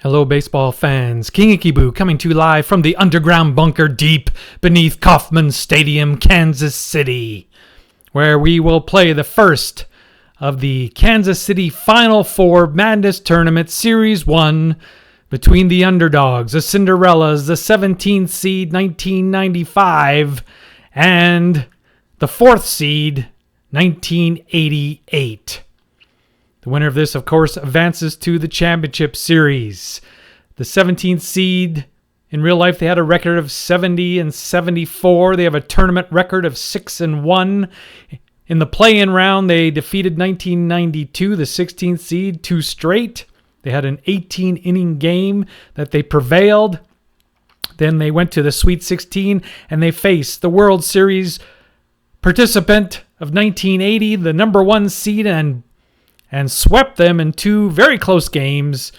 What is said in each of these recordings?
Hello, baseball fans. King Ikibu coming to you live from the underground bunker deep beneath Kauffman Stadium, Kansas City, where we will play the first of the Kansas City Final Four Madness Tournament Series 1 between the underdogs, the Cinderellas, the 17th seed 1995, and the 4th seed 1988. The winner of this, of course, advances to the championship series. The 17th seed, in real life, they had a record of 70 and 74. They have a tournament record of 6-1. In the play-in round, they defeated 1992, the 16th seed, 2 straight. They had an 18-inning game that they prevailed. Then they went to the Sweet 16, and they faced the World Series participant of 1980, the number 1 seed, and swept them in 2 very close games.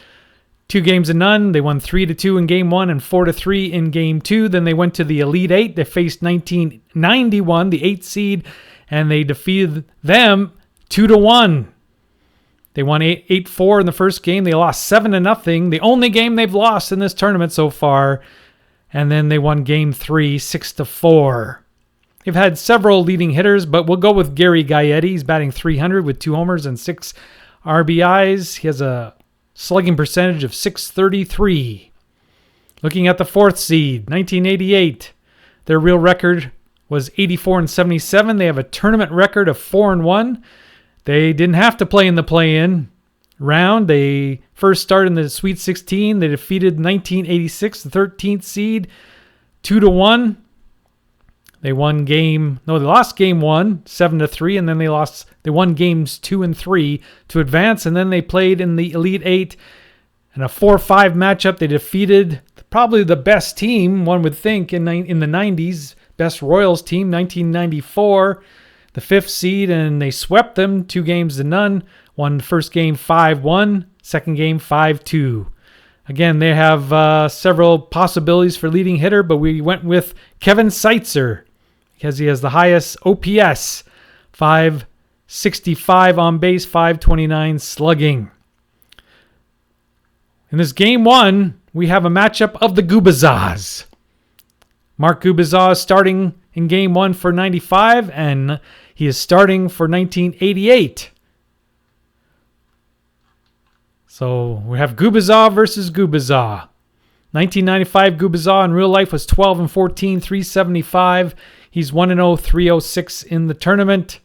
2 games to none. They won 3-2 in game 1 and 4-3 in game 2. Then they went to the Elite 8. They faced 1991, the 8th seed, and they defeated them 2-1. They won 8-4 in the first game. They lost 7-0. The only game they've lost in this tournament so far. And then they won game 3, 6-4. They've had several leading hitters, but we'll go with Gary Gaetti. He's batting .300 with 2 homers and 6 RBIs. He has a slugging percentage of .633. Looking at the 4th seed, 1988. Their real record was 84-77. They have a tournament record of 4-1. They didn't have to play in the play-in round. They first started in the Sweet 16. They defeated 1986, the 13th seed, 2-1. They lost game 1, 7-3, and then they won games 2 and 3 to advance, and then they played in the Elite 8 in a 4-5 matchup. They defeated probably the best team, one would think, in the 90s, best Royals team, 1994, the 5th seed, and they swept them 2 games to none, won the first game 5-1, second game 5-2. Again, they have several possibilities for leading hitter, but we went with Kevin Seitzer because he has the highest OPS, 565 on base, 529 slugging. In this game 1, we have a matchup of the Gubiczas. Mark Gubicza is starting in game 1 for 95, and he is starting for 1988. So we have Gubicza versus Gubicza. 1995 Gubicza in real life was 12-14, 375. He's 1-0, 306 in the tournament.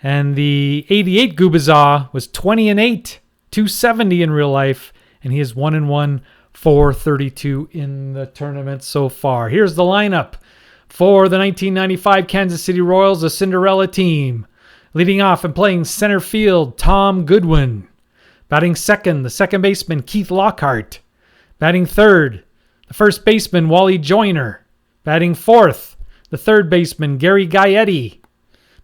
And the 88 Gubicza was 20-8, 270 in real life. And he is 1-1, 432 in the tournament so far. Here's the lineup for the 1995 Kansas City Royals, the Cinderella team. Leading off and playing center field, Tom Goodwin. Batting second, the second baseman, Keith Lockhart. Batting third, the first baseman, Wally Joyner. Batting fourth, the third baseman, Gary Gaetti.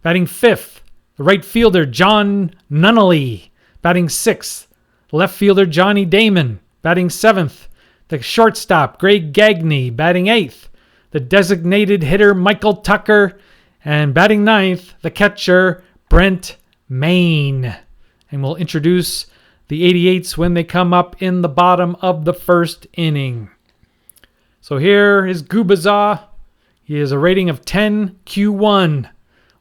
Batting fifth, the right fielder, John Nunnally. Batting sixth, left fielder, Johnny Damon. Batting seventh, the shortstop, Greg Gagne. Batting eighth, the designated hitter, Michael Tucker. And batting ninth, the catcher, Brent Main. And we'll introduce the 88s when they come up in the bottom of the first inning. So here is Gubicza. He has a rating of 10 Q1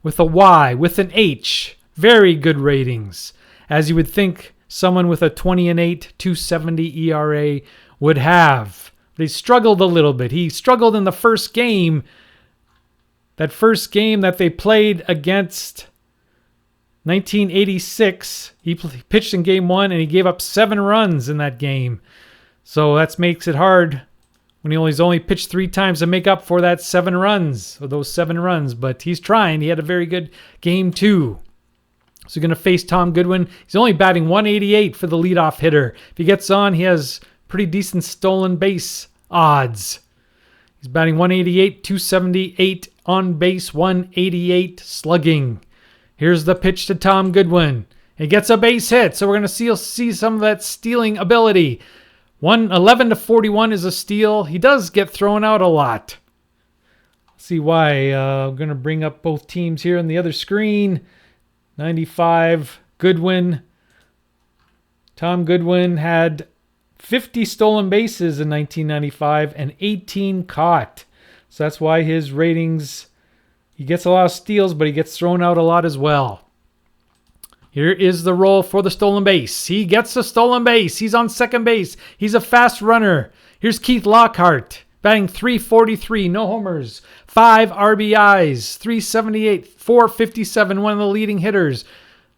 with a Y, with an H. Very good ratings. As you would think someone with a 20-8, 270 ERA would have. They struggled a little bit. He struggled in the first game. That first game that they played against 1986, he pitched in game 1 and he gave up 7 runs in that game. So that makes it hard when he's only pitched 3 times to make up for that 7 runs, or those 7 runs. But he's trying. He had a very good game 2. So you're going to face Tom Goodwin. He's only batting 188 for the leadoff hitter. If he gets on, he has pretty decent stolen base odds. He's batting 188, 278 on base, 188 slugging. Here's the pitch to Tom Goodwin. He gets a base hit, so we're going to see some of that stealing ability. 11-41 is a steal. He does get thrown out a lot. Let's see why. I'm going to bring up both teams here on the other screen. 95, Goodwin. Tom Goodwin had 50 stolen bases in 1995 and 18 caught. So that's why his ratings, he gets a lot of steals, but he gets thrown out a lot as well. Here is the roll for the stolen base. He gets the stolen base. He's on second base. He's a fast runner. Here's Keith Lockhart, batting .343, no homers, 5 RBIs, 378, 457, one of the leading hitters.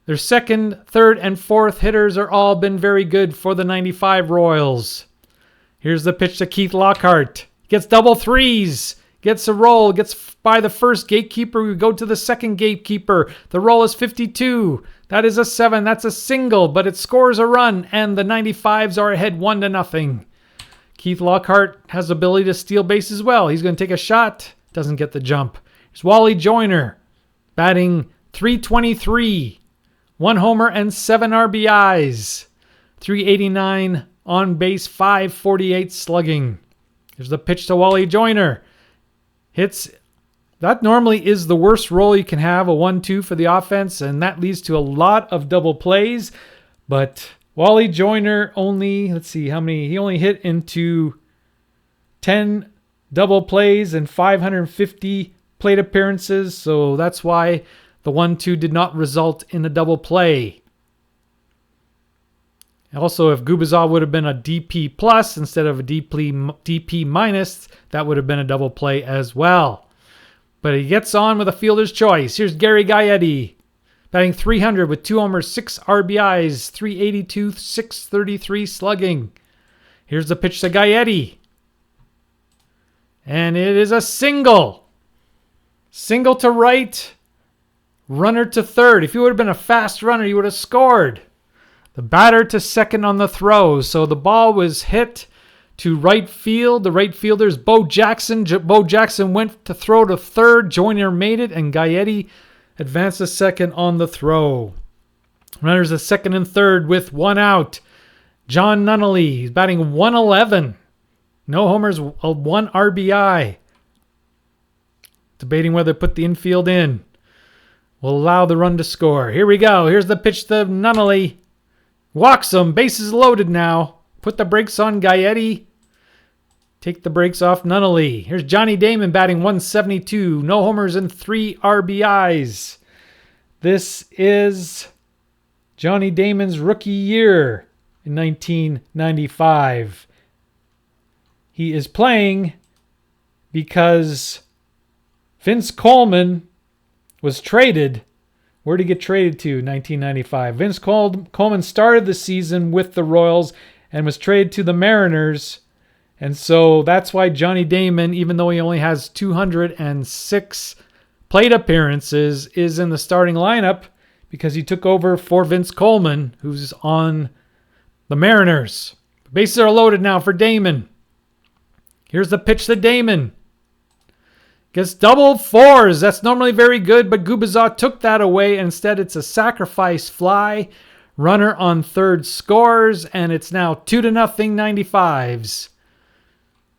Their second, third, and fourth hitters are all been very good for the 95 Royals. Here's the pitch to Keith Lockhart. Gets double threes. Gets a roll. Gets by the first gatekeeper. We go to the second gatekeeper. The roll is 52. That is a 7. That's a single, but it scores a run, and the 95s are ahead 1-0. Keith Lockhart has the ability to steal base as well. He's going to take a shot. Doesn't get the jump. Here's Wally Joyner, batting .323. 1 homer and 7 RBIs. 389 on base, 548 slugging. Here's the pitch to Wally Joyner. Hits. That normally is the worst roll you can have, a 1-2 for the offense, and that leads to a lot of double plays. But Wally Joyner only, let's see how many, he only hit into 10 double plays and 550 plate appearances, so that's why the 1-2 did not result in a double play. Also, if Gubiczas would have been a DP plus instead of a DP minus, that would have been a double play as well. But he gets on with a fielder's choice. Here's Gary Gaetti, batting .300 with 2 homers, 6 RBIs, 382, 633 slugging. Here's the pitch to Gaetti. And it is a single. Single to right, runner to third. If he would have been a fast runner, he would have scored. The batter to second on the throw. So the ball was hit to right field. The right fielder is Bo Jackson. Bo Jackson went to throw to third. Joyner made it, and Gaetti advanced to second on the throw. Runners at second and third with 1 out. John Nunnally, he's batting .111. No homers, 1 RBI. Debating whether to put the infield in. Will allow the run to score. Here we go. Here's the pitch to Nunnally. Walks him. Bases loaded now. Put the brakes on Gaetti. Take the brakes off Nunnally. Here's Johnny Damon batting .172. No homers and 3 RBIs. This is Johnny Damon's rookie year in 1995. He is playing because Vince Coleman was traded. Where did he get traded to? 1995. Vince Coleman started the season with the Royals and was traded to the Mariners. And so that's why Johnny Damon, even though he only has 206 plate appearances, is in the starting lineup because he took over for Vince Coleman, who's on the Mariners. Bases are loaded now for Damon. Here's the pitch to Damon. Gets double fours. That's normally very good, but Gubiczas took that away. Instead, it's a sacrifice fly. Runner on third scores, and it's now 2-0 95s.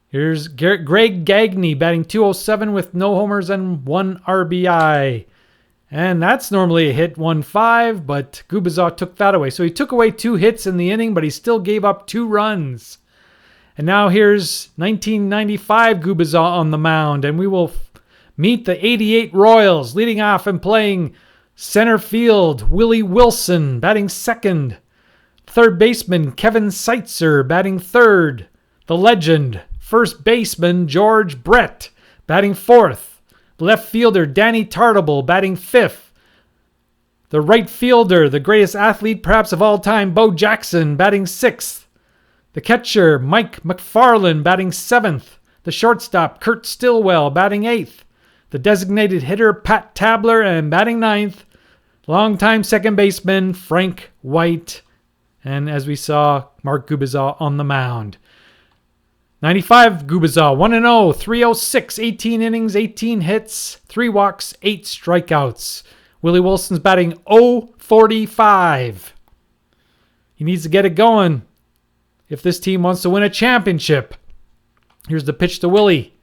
Here's Greg Gagne batting .207 with no homers and 1 RBI. And that's normally a hit 1-5, but Gubiczas took that away. So he took away 2 hits in the inning, but he still gave up 2 runs. And now here's 1995 Gubiczas on the mound, and we will meet the 88 Royals. Leading off and playing center field, Willie Wilson batting second. Third baseman, Kevin Seitzer batting third. The legend, first baseman, George Brett batting fourth. Left fielder, Danny Tartable batting fifth. The right fielder, the greatest athlete perhaps of all time, Bo Jackson batting sixth. The catcher, Mike McFarland, batting 7th. The shortstop, Kurt Stillwell, batting 8th. The designated hitter, Pat Tabler, and batting 9th. Longtime second baseman, Frank White. And as we saw, Mark Gubicza on the mound. 95 Gubiczas, 1-0, 306, 18 innings, 18 hits, 3 walks, 8 strikeouts. Willie Wilson's batting .045. He needs to get it going if this team wants to win a championship. Here's the pitch to Willie.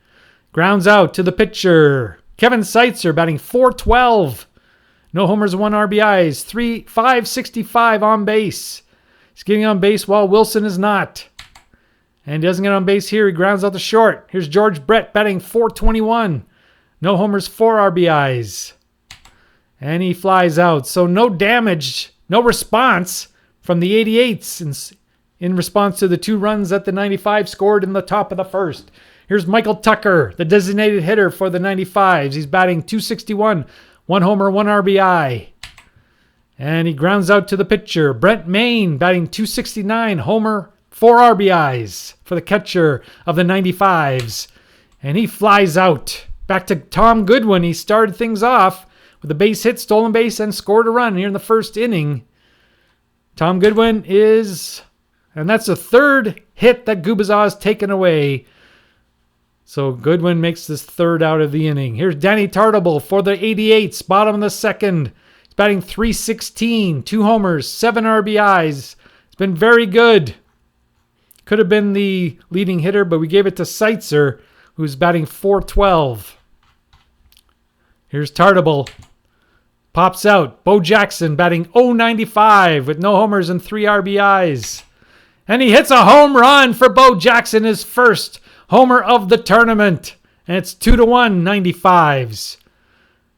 Grounds out to the pitcher. Kevin Seitzer batting .412. No homers, 1 RBIs, 565 on base. He's getting on base while Wilson is not. And he doesn't get on base here. He grounds out to short. Here's George Brett batting .421. No homers, 4 RBIs. And he flies out. So no damage, no response from the 88s in response to the 2 runs that the 95 scored in the top of the first. Here's Michael Tucker, the designated hitter for the 95s. He's batting .261, 1 homer, 1 RBI. And he grounds out to the pitcher, Brent Main, batting .269, homer, 4 RBIs for the catcher of the 95s. And he flies out. Back to Tom Goodwin. He started things off with a base hit, stolen base, and scored a run here in the first inning. Tom Goodwin and that's the 3rd hit that Gubiczas has taken away. So Goodwin makes this 3rd out of the inning. Here's Danny Tartable for the 88s, bottom of the 2nd. He's batting .316, 2 homers, 7 RBIs. It's been very good. Could have been the leading hitter, but we gave it to Seitzer, who's batting .412. Here's Tartable. Pops out. Bo Jackson batting .095 with no homers and 3 RBIs. And he hits a home run for Bo Jackson, his first homer of the tournament. And it's 2-1 95s.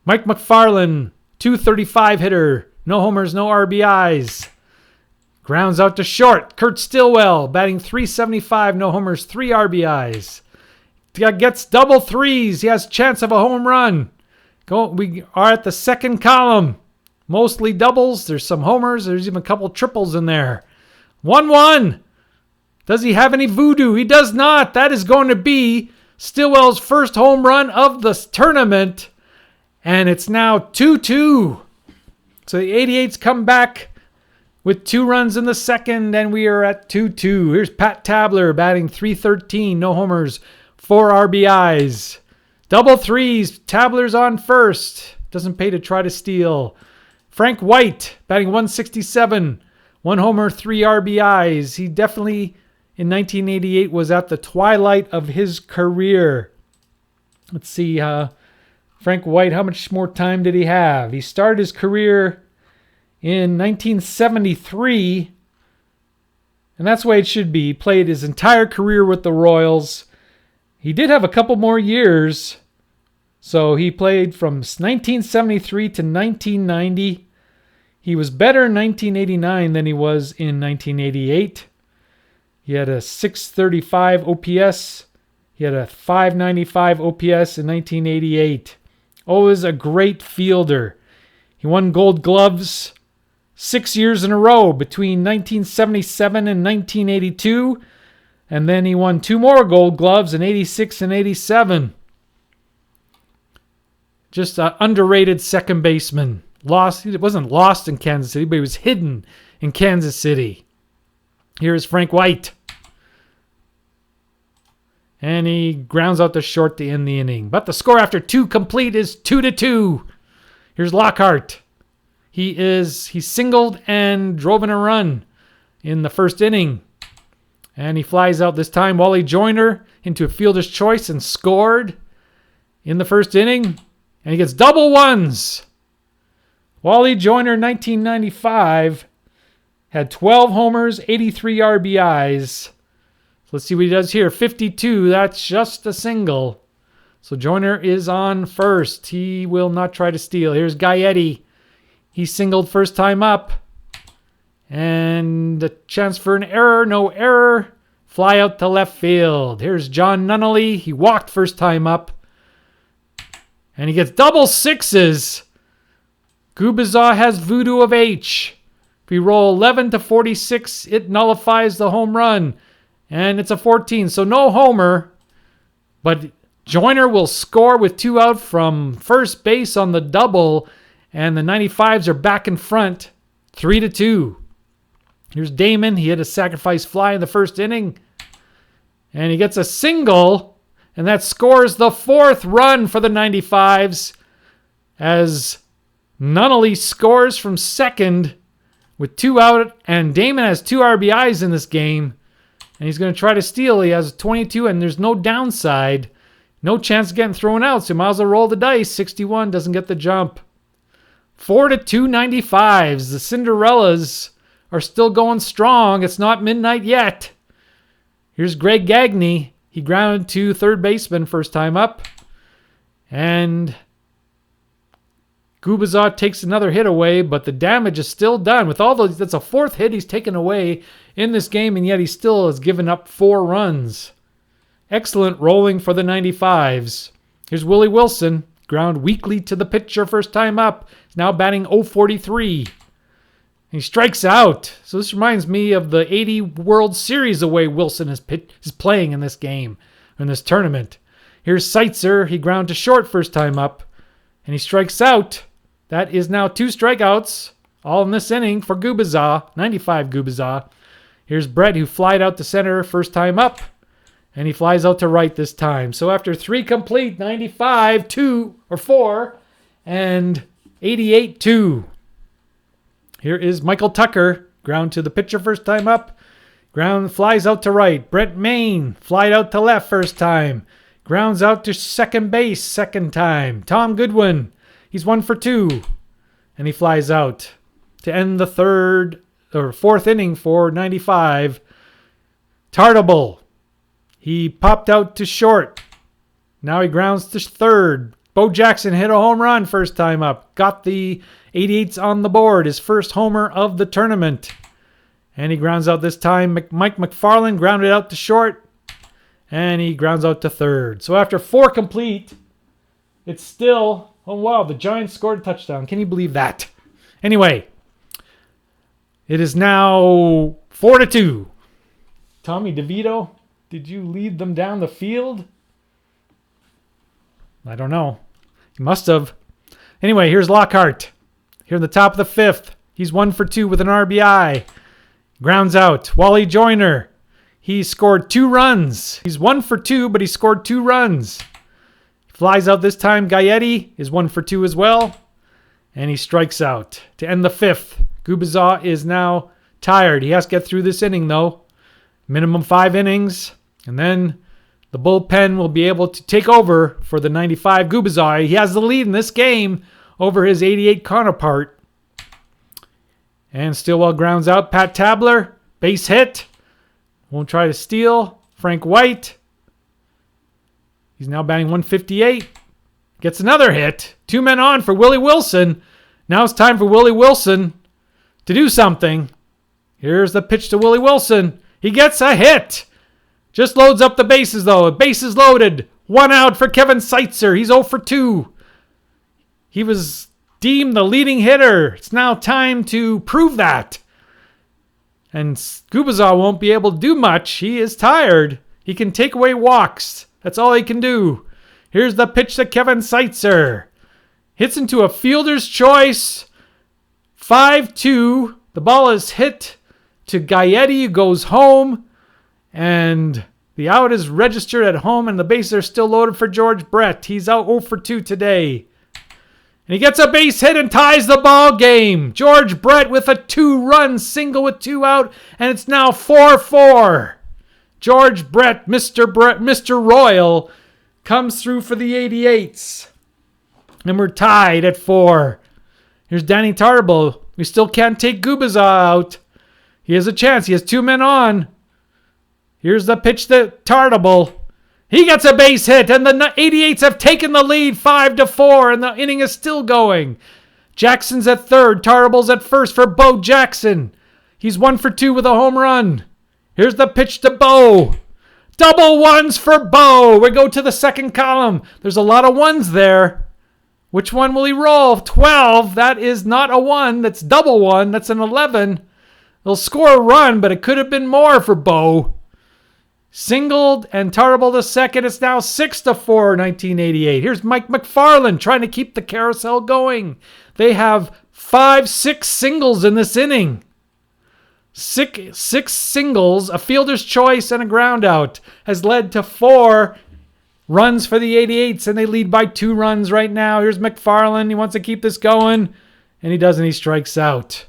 Mike McFarland, .235 hitter. No homers, no RBIs. Grounds out to short. Kurt Stillwell batting .375, no homers, 3 RBIs. Gets double threes. He has a chance of a home run. We are at the 2nd column. Mostly doubles. There's some homers. There's even a couple triples in there. 1-1. Does he have any voodoo? He does not. That is going to be Stillwell's first home run of the tournament. And it's now 2-2. So the 88s come back with 2 runs in the 2nd, and we are at 2-2. Here's Pat Tabler batting .313, no homers, 4 RBIs. Double threes. Tabler's on first. Doesn't pay to try to steal. Frank White batting .167, 1 homer, 3 RBIs. He definitely, in 1988, was at the twilight of his career. Let's see. Frank White, how much more time did he have? He started his career in 1973, and that's the way it should be. He played his entire career with the Royals. He did have a couple more years, so he played from 1973 to 1990. He was better in 1989 than he was in 1988. He had a .635 OPS. He had a .595 OPS in 1988. Always a great fielder. He won Gold Gloves 6 years in a row between 1977 and 1982. And then he won 2 more Gold Gloves in 86 and 87. Just an underrated second baseman. He wasn't lost in Kansas City, but he was hidden in Kansas City. Here's Frank White. And he grounds out to short to end the inning. But the score after 2 complete is 2-2. Here's Lockhart. He singled and drove in a run in the first inning. And he flies out this time. Wally Joyner into a fielder's choice and scored in the first inning. And he gets double ones. Wally Joyner, 1995, had 12 homers, 83 RBIs. Let's see what he does here. 52, that's just a single. So Joyner is on first. He will not try to steal. Here's Gaetti. He singled first time up. And a chance for an error. No error. Fly out to left field. Here's John Nunnally. He walked first time up. And he gets double sixes. Gubicza has voodoo of H. If we roll 11 to 46, it nullifies the home run. And it's a 14, so no homer. But Joyner will score with 2 out from first base on the double. And the 95s are back in front, 3-2. Here's Damon. He hit a sacrifice fly in the first inning. And he gets a single. And that scores the 4th run for the 95s. As Nunnally scores from second with 2 out. And Damon has 2 RBIs in this game. And he's going to try to steal. He has 22, and there's no downside. No chance of getting thrown out, so he might as well roll the dice. 61 doesn't get the jump. 4-2 95s. The Cinderellas are still going strong. It's not midnight yet. Here's Greg Gagne. He grounded to third baseman first time up. And Gubiczas takes another hit away, but the damage is still done. With all those, that's a fourth hit he's taken away in this game, and yet he still has given up 4 runs. Excellent rolling for the 95s. Here's Willie Wilson. Ground weakly to the pitcher first time up. He's now batting .043. He strikes out. So this reminds me of the 80 World Series the way Wilson is playing in this game, in this tournament. Here's Seitzer. He ground to short first time up, and he strikes out. That is now 2 strikeouts, all in this inning for Gubicza, 95 Gubiczas. Here's Brett, who flied out to center first time up, and he flies out to right this time. So after 3 complete, 95, 2 or 4, and 88, 2. Here is Michael Tucker, ground to the pitcher first time up. Ground flies out to right. Brent Main flied out to left first time. Grounds out to second base second time. Tom Goodwin, he's 1 for 2. And he flies out to end the fourth inning for 95. Tartable, he popped out to short. Now he grounds to third. Bo Jackson hit a home run first time up. Got the 88s on the board. His first homer of the tournament. And he grounds out this time. Mike McFarland grounded out to short. And he grounds out to third. So after 4 complete, it's still... Oh, wow. The Giants scored a touchdown. Can you believe that? Anyway, it is now 4-2. Tommy DeVito, did you lead them down the field? I don't know. He must have. Anyway, here's Lockhart. Here in the top of the 5th. He's 1 for 2 with an RBI. Grounds out. Wally Joyner. He scored 2 runs. He's 1 for 2, but he scored 2 runs. He flies out this time. Gaetti is 1 for 2 as well. And he strikes out. To end the 5th, Gubicza is now tired. He has to get through this inning, though. Minimum 5 innings. And then the bullpen will be able to take over for the 95 Gubicza. He has the lead in this game over his 88 counterpart. And Stillwell grounds out. Pat Tabler, base hit. Won't try to steal. Frank White. He's now batting 158. Gets another hit. 2 men on for Willie Wilson. Now it's time for Willie Wilson to do something. Here's the pitch to Willie Wilson. He gets a hit. Just loads up the bases, though. Bases loaded. 1 out for Kevin Seitzer. He's 0 for 2. He was deemed the leading hitter. It's now time to prove that. And Gubicza won't be able to do much. He is tired. He can take away walks. That's all he can do. Here's the pitch to Kevin Seitzer. Hits into a fielder's choice. 5-2. The ball is hit to Gaetti, who goes home. And the out is registered at home, and the bases are still loaded for George Brett. He's out 0 for 2 today. And he gets a base hit and ties the ball game. George Brett with a 2-run single with 2 out, and it's now 4-4. George Brett, Mr. Royal, comes through for the 88s. And we're tied at 4. Here's Danny Tarble. We still can't take Gubicza out. He has a chance. He has 2 men on. Here's the pitch to Tarble. He gets a base hit, and the 88s have taken the lead 5-4, and the inning is still going. Jackson's at third. Tarble's at first for Bo Jackson. He's 1 for 2 with a home run. Here's the pitch to Bo. Double ones for Bo. We go to the second column. There's a lot of ones there. Which one will he roll? 12. That is not a 1. That's double 1. That's an 11. They'll score a run, but it could have been more for Bo. Singled and Tarble the second. It's now 6-4, 1988. Here's Mike McFarland trying to keep the carousel going. They have 5-6 singles in this inning. Six singles, a fielder's choice, and a ground out has led to 4 runs for the 88s, and they lead by 2 runs right now. Here's McFarland. He wants to keep this going, and he doesn't. He strikes out.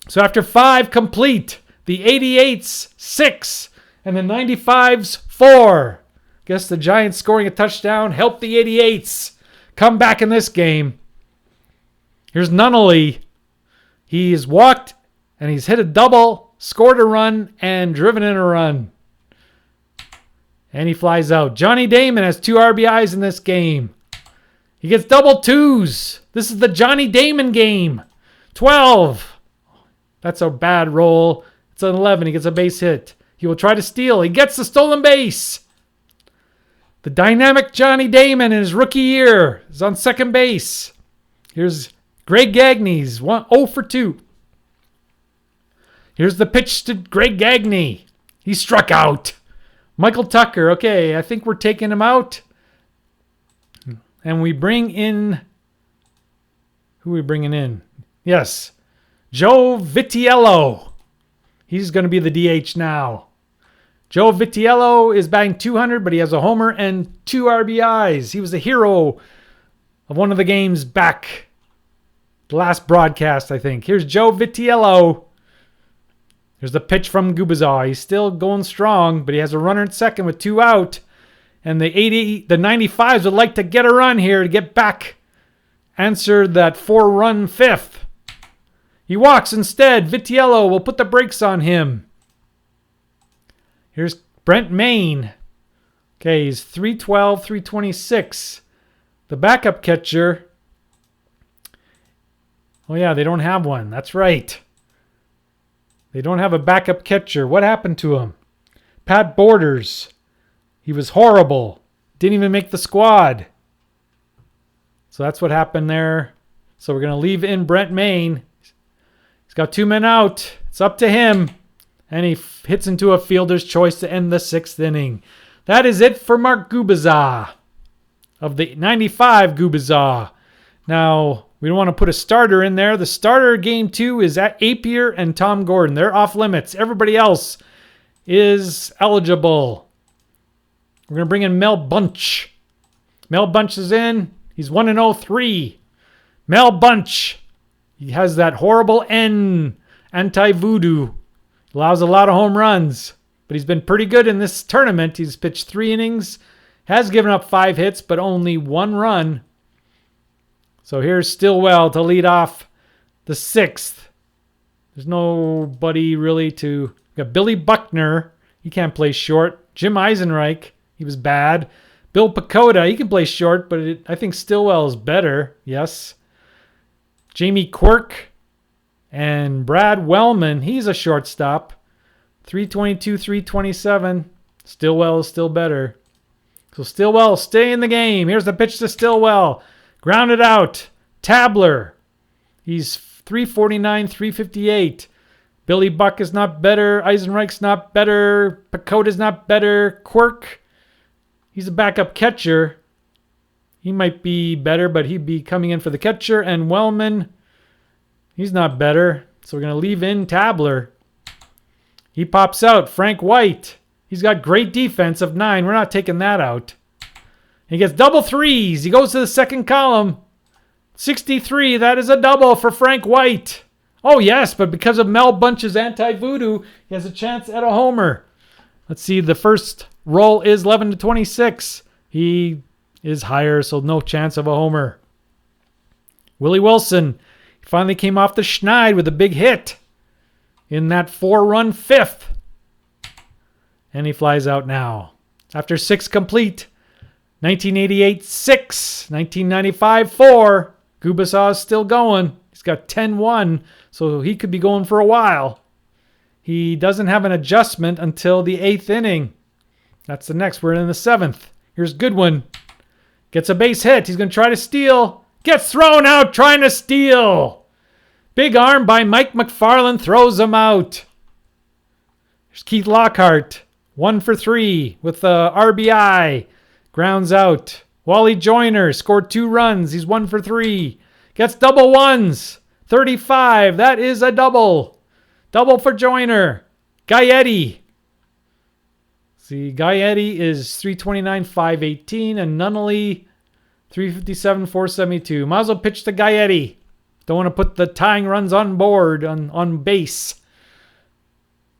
So after 5 complete, the 88s 6 and the 95s 4. Guess the Giants scoring a touchdown helped the 88s come back in this game. Here's Nunnally. He's walked and he's hit a double, scored a run, and driven in a run. And he flies out. Johnny Damon has 2 RBIs in this game. He gets double 2s. This is the Johnny Damon game. 12. That's a bad roll. It's an 11. He gets a base hit. He will try to steal. He gets the stolen base. The dynamic Johnny Damon in his rookie year is on second base. Here's Greg Gagney's 0 for 2. Here's the pitch to Greg Gagney. He struck out. Michael Tucker. Okay, I think we're taking him out. And we bring in... Who are we bringing in? Yes. Joe Vitiello. He's going to be the DH now. Joe Vitiello is batting .200, but he has a homer and 2 RBIs. He was the hero of one of the games back. The last broadcast, I think. Here's Joe Vitiello. Here's the pitch from Gubicza. He's still going strong, but he has a runner at second with 2 out. And the 95s would like to get a run here to get back. Answer that 4-run 5th. He walks instead. Vitiello will put the brakes on him. Here's Brent Maine. Okay, he's 312, 326. The backup catcher. Oh yeah, they don't have one. That's right. They don't have a backup catcher. What happened to him? Pat Borders. He was horrible. Didn't even make the squad. So that's what happened there. So we're going to leave in Brent Maine. He's got 2 men out. It's up to him. And he hits into a fielder's choice to end the 6th inning. That is it for Mark Gubicza of the 95 Gubicza. Now, we don't want to put a starter in there. The starter game 2 is at Apier and Tom Gordon. They're off limits. Everybody else is eligible. We're going to bring in Mel Bunch. Mel Bunch is in. He's 1-0-3. Mel Bunch. He has that horrible anti-voodoo. Allows a lot of home runs. But he's been pretty good in this tournament. He's pitched 3 innings. Has given up 5 hits, but only 1 run. So here's Stillwell to lead off the 6th. There's nobody really to... We got Billy Buckner. He can't play short. Jim Eisenreich. He was bad. Bill Pacoda. He can play short, but I think Stillwell is better. Yes. Jamie Quirk. And Brad Wellman. He's a shortstop. 322, 327. Stillwell is still better. So Stillwell stay in the game. Here's the pitch to Stillwell. Grounded out. Tabler. He's 349, 358. Billy Buck is not better. Eisenreich's not better. Pacoda's not better. Quirk. He's a backup catcher. He might be better, but he'd be coming in for the catcher. And Wellman, he's not better. So we're going to leave in Tabler. He pops out. Frank White. He's got great defense of 9. We're not taking that out. He gets double 3s. He goes to the second column. 63. That is a double for Frank White. Oh, yes, but because of Mel Bunch's anti-voodoo, he has a chance at a homer. Let's see. The first roll is 11-26. He is higher, so no chance of a homer. Willie Wilson. He finally came off the schneid with a big hit in that 4-run 5th. And he flies out now. After 6 complete. 1988, 6. 1995, 4. Gubiczas still going. He's got 10-1, so he could be going for a while. He doesn't have an adjustment until the 8th inning. That's the next. We're in the 7th. Here's Goodwin. Gets a base hit. He's going to try to steal. Gets thrown out trying to steal. Big arm by Mike McFarland throws him out. There's Keith Lockhart. 1 for 3 with the RBI. Grounds out. Wally Joyner scored 2 runs. He's 1 for 3. Gets double 1s. 35. That is a double. Double for Joyner. Gaetti. See, Gaetti is 329, 518. And Nunnally, 357, 472. Might as well pitch to Gaetti. Don't want to put the tying runs on board, on base.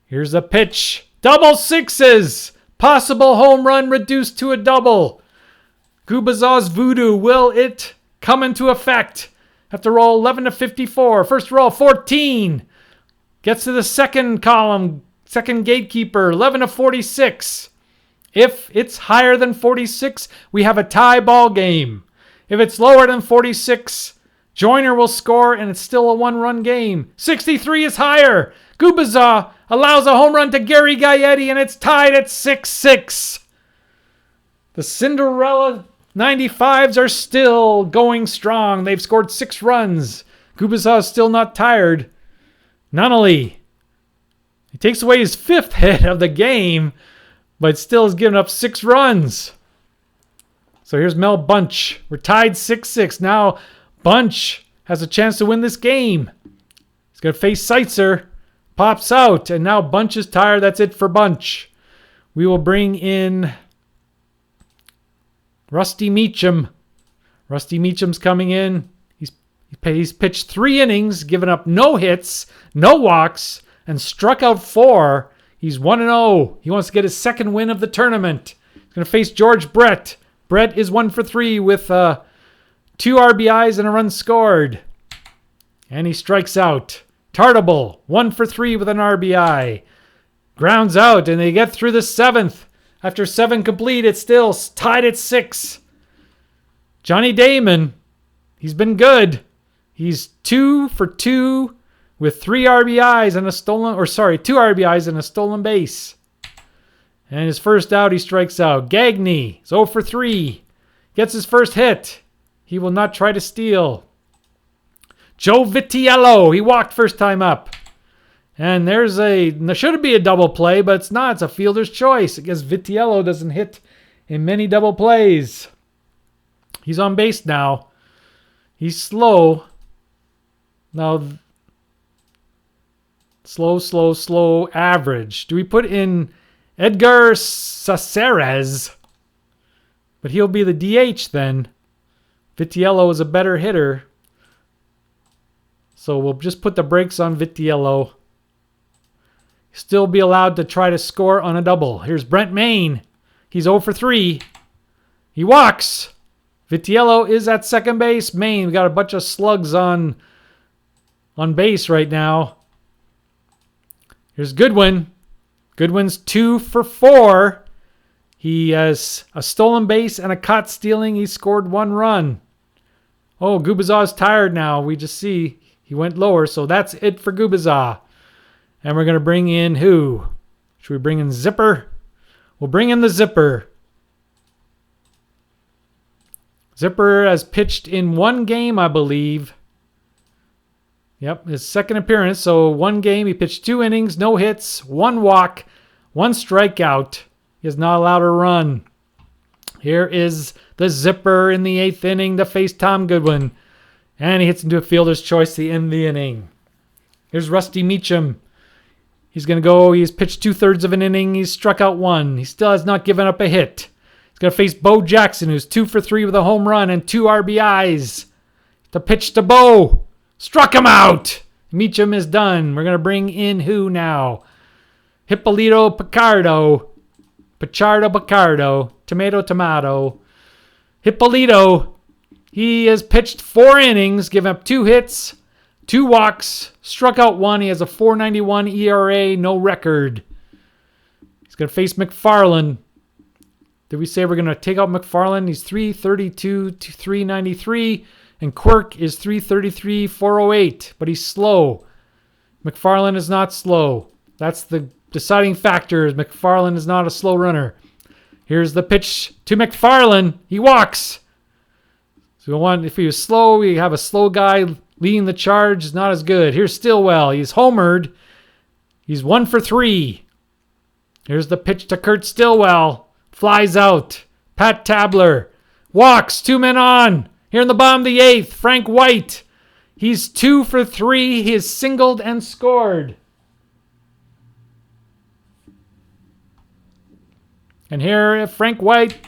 Here's the pitch. Double 6s. Possible home run reduced to a double. Gubicza's voodoo, will it come into effect? Have to roll 11-54. First roll, 14. Gets to the second column, second gatekeeper, 11 to 46. If it's higher than 46, we have a tie ball game. If it's lower than 46, Joyner will score, and it's still a one-run game. 63 is higher. Gubicza allows a home run to Gary Gaetti, and it's tied at 6-6. The Cinderella 95s are still going strong. They've scored 6 runs. Gubicza is still not tired. Nunnally. He takes away his 5th hit of the game, but still has given up 6 runs. So here's Mel Bunch. We're tied 6-6. Now Bunch has a chance to win this game. He's going to face Seitzer. Pops out, and now Bunch is tired. That's it for Bunch. We will bring in Rusty Meacham. Rusty Meacham's coming in. He's pitched 3 innings, given up no hits, no walks, and struck out 4. He's 1-0. He wants to get his 2nd win of the tournament. He's going to face George Brett. Brett is 1 for 3 with 2 RBIs and a run scored. And he strikes out. Tartable, 1 for 3 with an RBI. Grounds out, and they get through the 7th. After 7 complete, it's still tied at 6. Johnny Damon, he's been good. He's 2 for 2 with 3 RBIs and 2 RBIs and a stolen base. And his first out, he strikes out. Gagne is 0 for 3. Gets his first hit. He will not try to steal. Joe Vitiello, he walked first time up. And there should be a double play, but it's not. It's a fielder's choice because Vitiello doesn't hit in many double plays. He's on base now. He's slow. Now, slow, average. Do we put in Edgar Caceres? But he'll be the DH then. Vitiello is a better hitter. So we'll just put the brakes on Vitiello. Still be allowed to try to score on a double. Here's Brent Main. He's 0 for 3. He walks. Vitiello is at second base. Main, we got a bunch of slugs on base right now. Here's Goodwin. Goodwin's 2 for 4. He has a stolen base and a caught stealing. He scored 1 run. Oh, Gubiczas is tired now. We just see he went lower, so that's it for Gubicza. And we're going to bring in who? Should we bring in Zipper? We'll bring in the Zipper. Zipper has pitched in 1 game, I believe. Yep, his 2nd appearance. So 1 game, he pitched 2 innings, no hits, 1 walk, 1 strikeout. He is not allowed to run. Here is the Zipper in the 8th inning to face Tom Goodwin. And he hits into a fielder's choice to end the inning. Here's Rusty Meacham. He's going to go. He's pitched 2/3 of an inning. He's struck out 1. He still has not given up a hit. He's going to face Bo Jackson, who's 2 for 3 with a home run and 2 RBIs. The pitch to Bo. Struck him out. Meacham is done. We're going to bring in who now? Hippolito Picardo. Picardo. Tomato. Hippolito. He has pitched 4 innings, given up 2 hits, 2 walks, struck out 1. He has a 4.91 ERA, no record. He's going to face McFarland. Did we say we're going to take out McFarland? He's 3.32 to 3.93, and Quirk is 3.33, 4.08, but he's slow. McFarland is not slow. That's the deciding factor. McFarland is not a slow runner. Here's the pitch to McFarland. He walks. So if he was slow, we have a slow guy leading the charge. It's not as good. Here's Stillwell. He's homered. He's 1 for 3. Here's the pitch to Kurt Stillwell. Flies out. Pat Tabler walks. 2 men on. Here in the bottom of the 8th, Frank White. He's 2 for 3. He has singled and scored. And here, Frank White.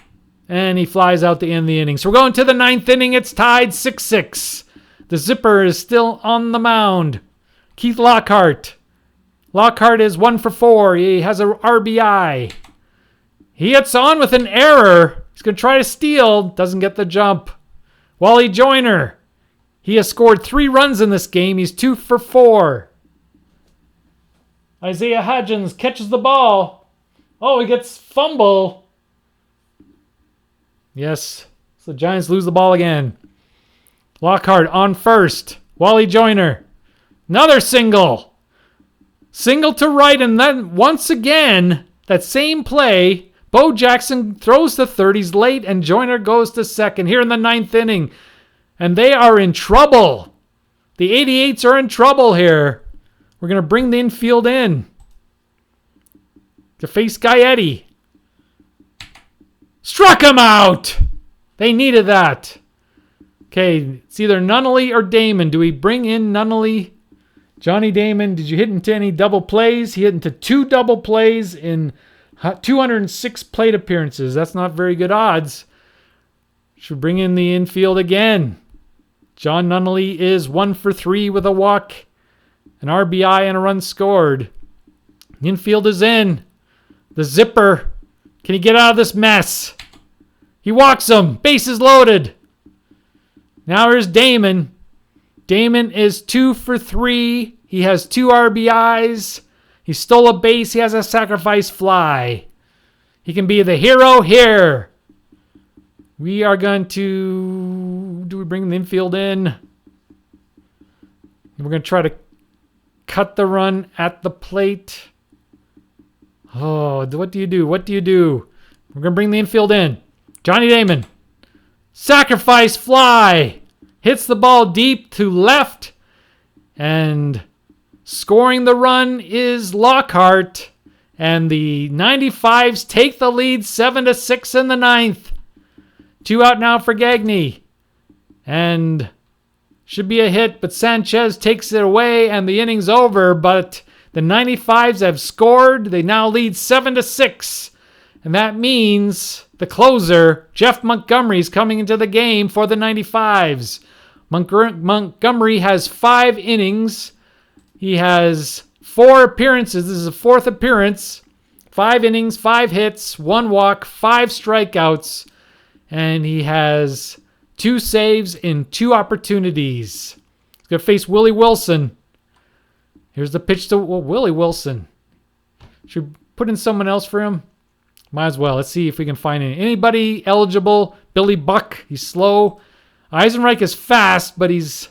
And he flies out to end the inning. So we're going to the 9th inning. It's tied 6-6. The Zipper is still on the mound. Keith Lockhart. Lockhart is 1 for 4. He has a RBI. He hits on with an error. He's going to try to steal. Doesn't get the jump. Wally Joyner. He has scored 3 runs in this game. He's 2 for 4. Isaiah Hodgins catches the ball. Oh, he gets fumble. Yes. So the Giants lose the ball again. Lockhart on first. Wally Joyner. Another single. Single to right, and then once again, that same play, Bo Jackson throws to third. He's late, and Joyner goes to second here in the 9th inning. And they are in trouble. The 88s are in trouble here. We're going to bring the infield in to face Gaetti. Struck him out. They needed that. Okay, it's either Nunnally or Damon. Do we bring in Nunnally? Johnny Damon, did you hit into any double plays? He hit into 2 double plays in 206 plate appearances. That's not very good odds. Should bring in the infield again. John Nunnally is 1 for 3 with a walk, an RBI, and a run scored. The infield is in. The zipper. Can he get out of this mess? He walks him. Bases loaded. Now here's Damon. Damon is 2 for 3. He has 2 RBIs. He stole a base. He has a sacrifice fly. He can be the hero here. We are going to... Do we bring the infield in? We're going to try to cut the run at the plate. Oh, what do you do? What do you do? We're going to bring the infield in. Johnny Damon. Sacrifice fly. Hits the ball deep to left. And scoring the run is Lockhart. And the 95s take the lead 7-6 in the 9th. 2 out now for Gagne. And should be a hit, but Sanchez takes it away and the inning's over. But the 95s have scored. They now lead 7-6. And that means the closer, Jeff Montgomery, is coming into the game for the 95s. Montgomery has 5 innings. He has 4 appearances. This is the 4th appearance. 5 innings, 5 hits, 1 walk, 5 strikeouts. And he has 2 saves in 2 opportunities. He's going to face Willie Wilson. Here's the pitch to Willie Wilson. Should we put in someone else for him? Might as well. Let's see if we can find anybody eligible. Billy Buck. He's slow. Eisenreich is fast, but he's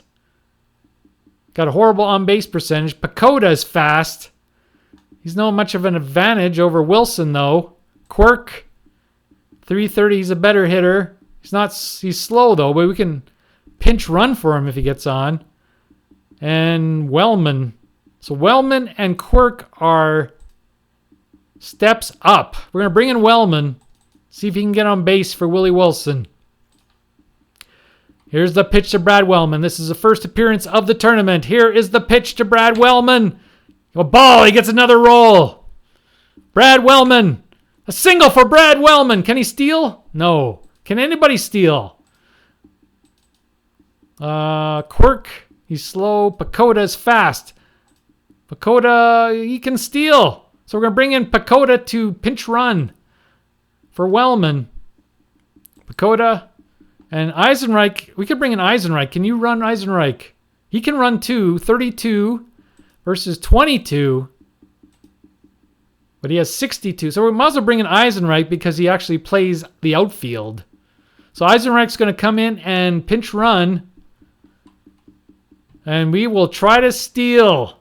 got a horrible on-base percentage. Pacoda is fast. He's not much of an advantage over Wilson, though. Quirk, 330. He's a better hitter. He's slow, though, but we can pinch run for him if he gets on. And Wellman. So Wellman and Quirk are steps up. We're going to bring in Wellman. See if he can get on base for Willie Wilson. Here's the pitch to Brad Wellman. This is the first appearance of the tournament. Here is the pitch to Brad Wellman. A ball. He gets another roll. Brad Wellman. A single for Brad Wellman. Can he steal? No. Can anybody steal? Quirk. He's slow. Pacoda is fast. Pacoda, he can steal. So we're going to bring in Pacoda to pinch run for Wellman. Pacoda and Eisenreich. We could bring in Eisenreich. Can you run Eisenreich? He can run too. 32 versus 22. But he has 62. So we might as well bring in Eisenreich because he actually plays the outfield. So Eisenreich's going to come in and pinch run. And we will try to steal.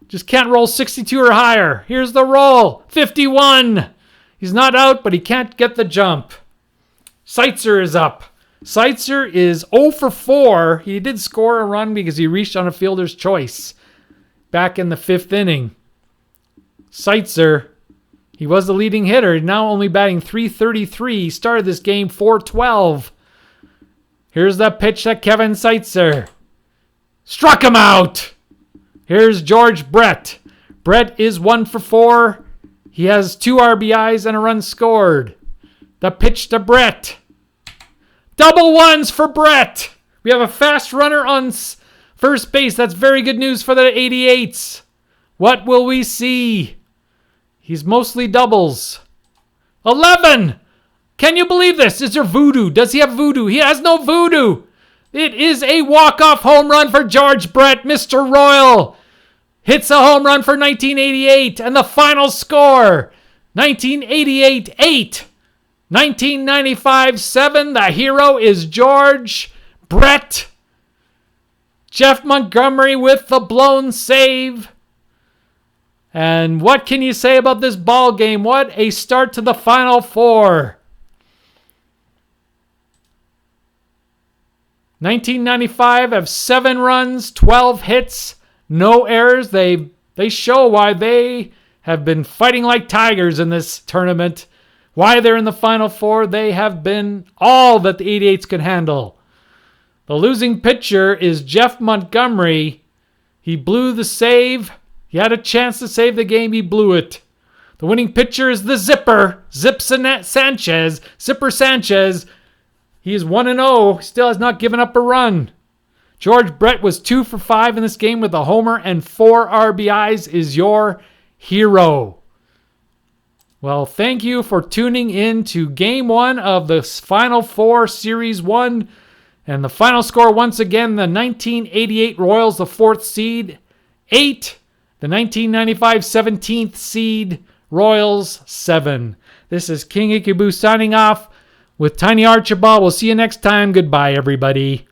Just can't roll 62 or higher. Here's the roll. 51. He's not out, but he can't get the jump. Seitzer is up. Seitzer is 0 for 4. He did score a run because he reached on a fielder's choice back in the 5th inning. Seitzer, he was the leading hitter. Now only batting .333. He started this game .412. Here's the pitch to Kevin Seitzer. Struck him out. Here's George Brett. Brett is 1 for 4. He has 2 RBIs and a run scored. The pitch to Brett. Double ones for Brett. We have a fast runner on first base. That's very good news for the 88s. What will we see? He's mostly doubles. 11. Can you believe this? Is there voodoo? Does he have voodoo? He has no voodoo. It is a walk-off home run for George Brett, Mr. Royal. hits a home run for 1988. And the final score, 1988 8, 1995 7. The hero is George Brett. Jeff Montgomery with the blown save. And what can you say about this ball game? What a start to the Final Four. 1995 have 7 runs, 12 hits, no errors. They show why they have been fighting like tigers in this tournament. Why they're in the Final Four. They have been all that the 88s could handle. The losing pitcher is Jeff Montgomery. He blew the save. He had a chance to save the game. He blew it. The winning pitcher is the Zipper, Zipper Sanchez. He is 1-0. Still has not given up a run. George Brett was 2 for 5 in this game with a homer and 4 RBIs. Is your hero. Well, thank you for tuning in to Game 1 of the Final Four Series 1. And the final score, once again, the 1988 Royals, the 4th seed, 8. The 1995 17th seed, Royals, 7. This is King Ichaboo signing off with Tiny Archibald. We'll see you next time. Goodbye, everybody.